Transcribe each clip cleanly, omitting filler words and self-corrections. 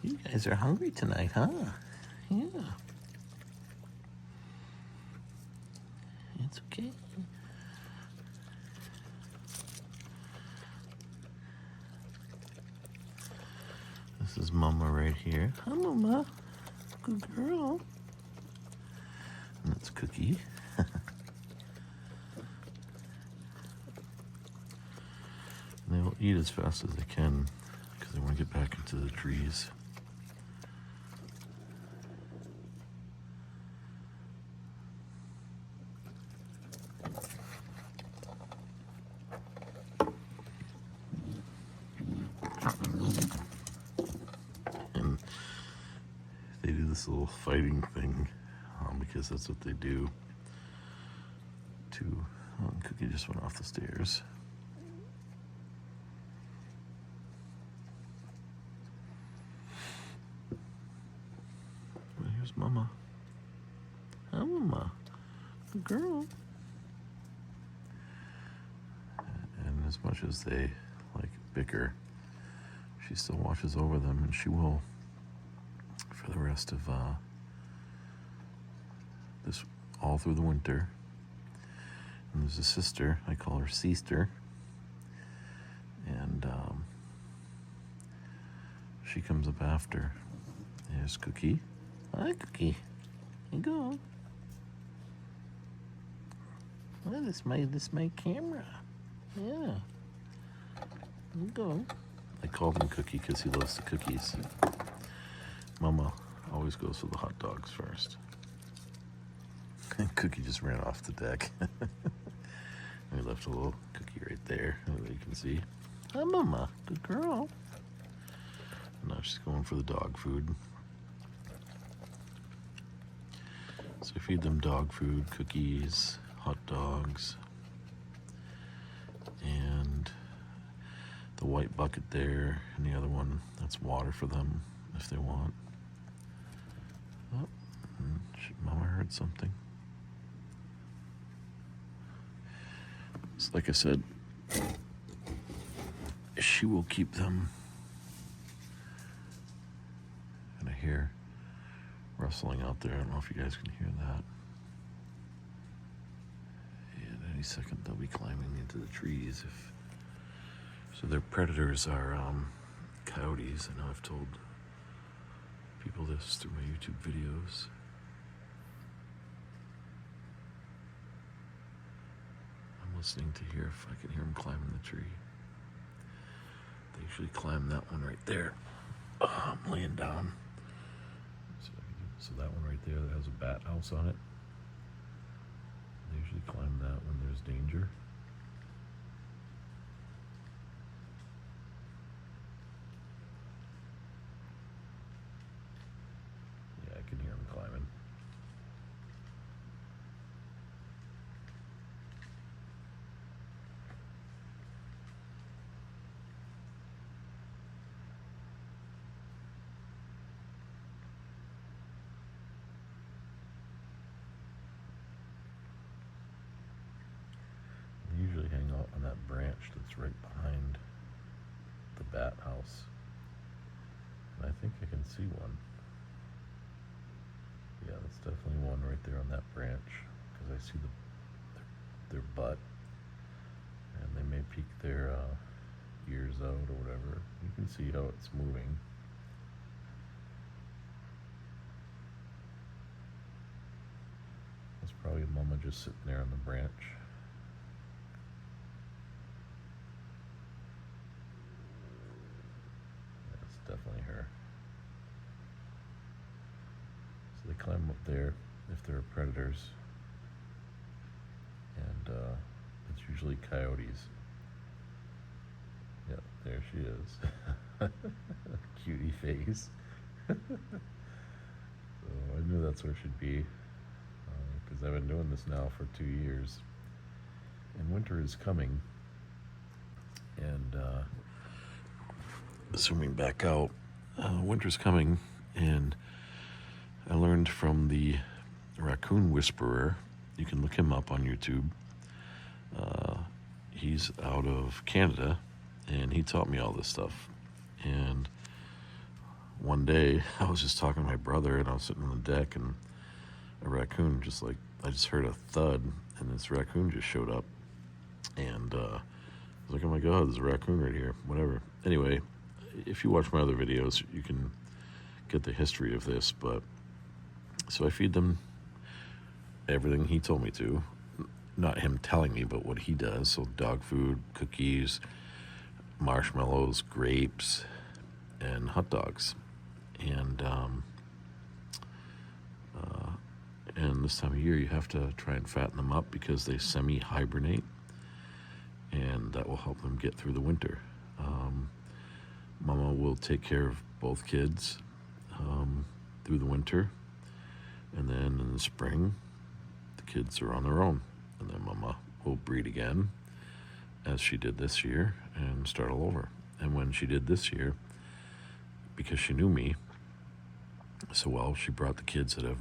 You guys are hungry tonight, huh? Yeah. It's okay. This is Mama right here. Hi, Mama. Good girl. And that's Cookie. They'll eat as fast as they can because they want to get back into the trees. And they do this little fighting thing because that's what they do. Cookie just went off the stairs. Well, here's Mama. Hi, Mama. Good girl. And as much as they bicker, she still watches over them, and she will for the rest of this, all through the winter. And there's a sister, I call her Seaster, and she comes up after. There's Cookie. Hi, Cookie. Here you go. Well, this my camera. Yeah. Here you go. I call him Cookie because he loves the cookies. Mama always goes for the hot dogs first. And Cookie just ran off the deck. We left a little cookie right there that you can see. Hi, Mama. Good girl. Now she's going for the dog food. So I feed them dog food, cookies, hot dogs, and the white bucket there, and the other one, that's water for them if they want. Oh, Mama heard something. So like I said, she will keep them. And I hear rustling out there. I don't know if you guys can hear that. And any second they'll be climbing into the trees. So their predators are coyotes. I know I've told people this through my YouTube videos. I'm listening to hear if I can hear them climbing the tree. They usually climb that one right there. I'm laying down. So that one right there that has a bat house on it. They usually climb that when there's danger. Yeah, I can hear them climbing. Usually hang out on that branch that's right behind the bat house. And I think I can see one. Yeah, that's definitely one right there on that branch, because I see their butt, and they may peek their ears out or whatever. You can see how it's moving. That's probably Mama just sitting there on the branch. Definitely her. So they climb up there if there are predators, and it's usually coyotes. Yep, there she is. Cutie face. So I knew that's where she'd be, because I've been doing this now for 2 years, and winter is coming, and zooming back out, winter's coming, and I learned from the Raccoon Whisperer. You can look him up on YouTube. He's out of Canada, and he taught me all this stuff. And one day I was just talking to my brother, and I was sitting on the deck, and a raccoon I just heard a thud, and this raccoon just showed up, and I was like, oh my god, there's a raccoon right here, whatever. Anyway, if you watch my other videos, you can get the history of this. But so I feed them everything he told me to, not him telling me, but what he does. So dog food, cookies, marshmallows, grapes, and hot dogs. And this time of year, you have to try and fatten them up because they semi-hibernate, and that will help them get through the winter. Mama will take care of both kids through the winter, and then in the spring, the kids are on their own, and then Mama will breed again, as she did this year, and start all over. And when she did this year, because she knew me so well, she brought the kids at a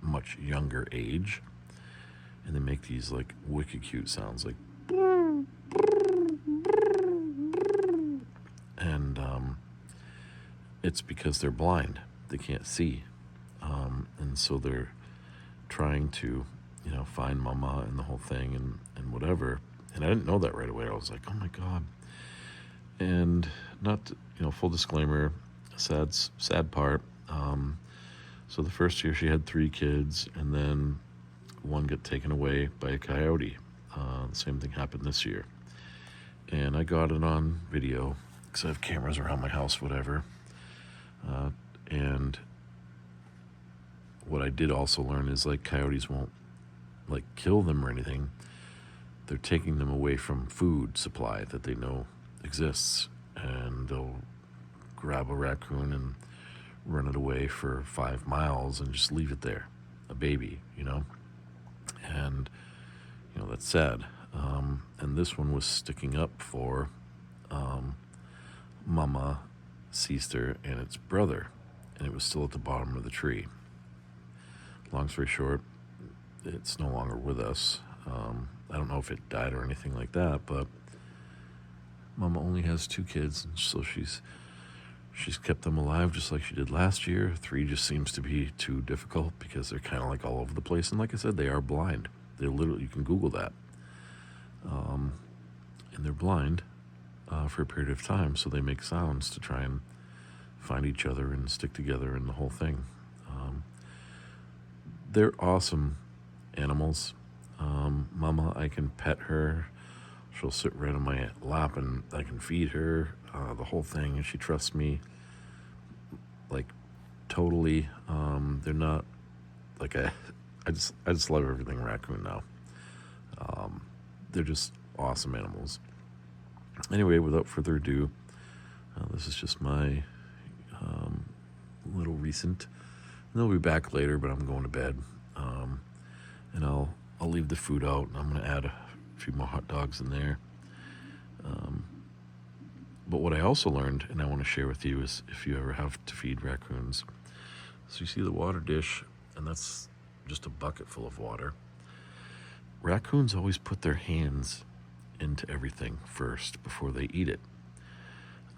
much younger age, and they make these like wicked cute sounds, like, and it's because they're blind, they can't see, and so they're trying to, find Mama and the whole thing, and whatever. And I didn't know that right away. I was like, oh my god. And not, full disclaimer, sad part. So the first year she had 3 kids, and then one got taken away by a coyote. The same thing happened this year. And I got it on video because I have cameras around my house, whatever. And what I did also learn is, like, coyotes won't, like, kill them or anything. They're taking them away from food supply that they know exists, and they'll grab a raccoon and run it away for 5 miles and just leave it there, a baby, and that's sad. And this one was sticking up for Mama, sister, and its brother, and it was still at the bottom of the tree. Long story short, it's no longer with us. I don't know if it died or anything like that, but Mama only has 2 kids, and so she's kept them alive just like she did last year. 3 just seems to be too difficult because they're kind of like all over the place. And like I said, they are blind. They're literally, you can Google that. And they're blind for a period of time, so they make sounds to try and find each other and stick together and the whole thing. They're awesome animals. Mama, I can pet her. She'll sit right on my lap, and I can feed her, the whole thing, and she trusts me, like, totally. They're not, like, I just love everything raccoon now. They're just awesome animals. Anyway, without further ado, this is just my little recent. And they'll be back later, but I'm going to bed, and I'll leave the food out, and I'm going to add a few more hot dogs in there. But what I also learned, and I want to share with you, is if you ever have to feed raccoons, so you see the water dish, and that's just a bucket full of water. Raccoons always put their hands into everything first before they eat it.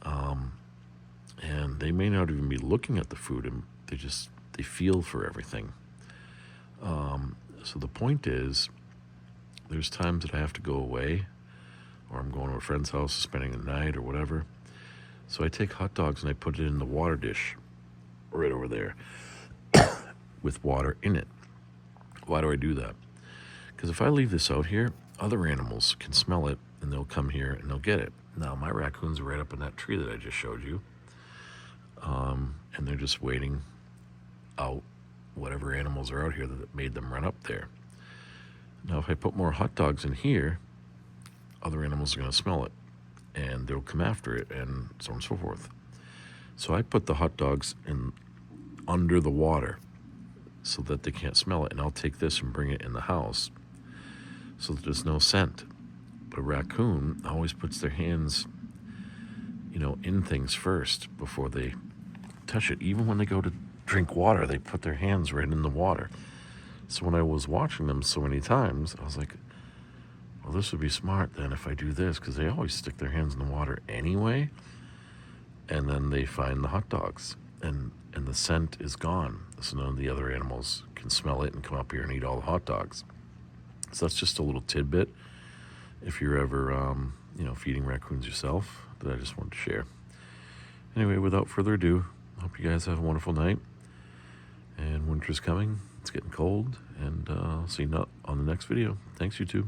And they may not even be looking at the food, and they feel for everything. So the point is, there's times that I have to go away, or I'm going to a friend's house, spending the night or whatever. So I take hot dogs and I put it in the water dish right over there with water in it. Why do I do that? Because if I leave this out here, other animals can smell it, and they'll come here and they'll get it. Now, my raccoons are right up in that tree that I just showed you, and they're just waiting out whatever animals are out here that made them run up there. Now, if I put more hot dogs in here, other animals are going to smell it, and they'll come after it, and so on and so forth. So I put the hot dogs in under the water so that they can't smell it, and I'll take this and bring it in the house so that there's no scent. But a raccoon always puts their hands, in things first before they touch it. Even when they go to drink water, they put their hands right in the water. So when I was watching them so many times, I was like, well, this would be smart then if I do this, because they always stick their hands in the water anyway, and then they find the hot dogs. and the scent is gone. So none of the other animals can smell it and come up here and eat all the hot dogs. So that's just a little tidbit if you're ever, feeding raccoons yourself, that I just wanted to share. Anyway, without further ado, I hope you guys have a wonderful night. And winter's coming. It's getting cold. And I'll see you on the next video. Thanks, YouTube.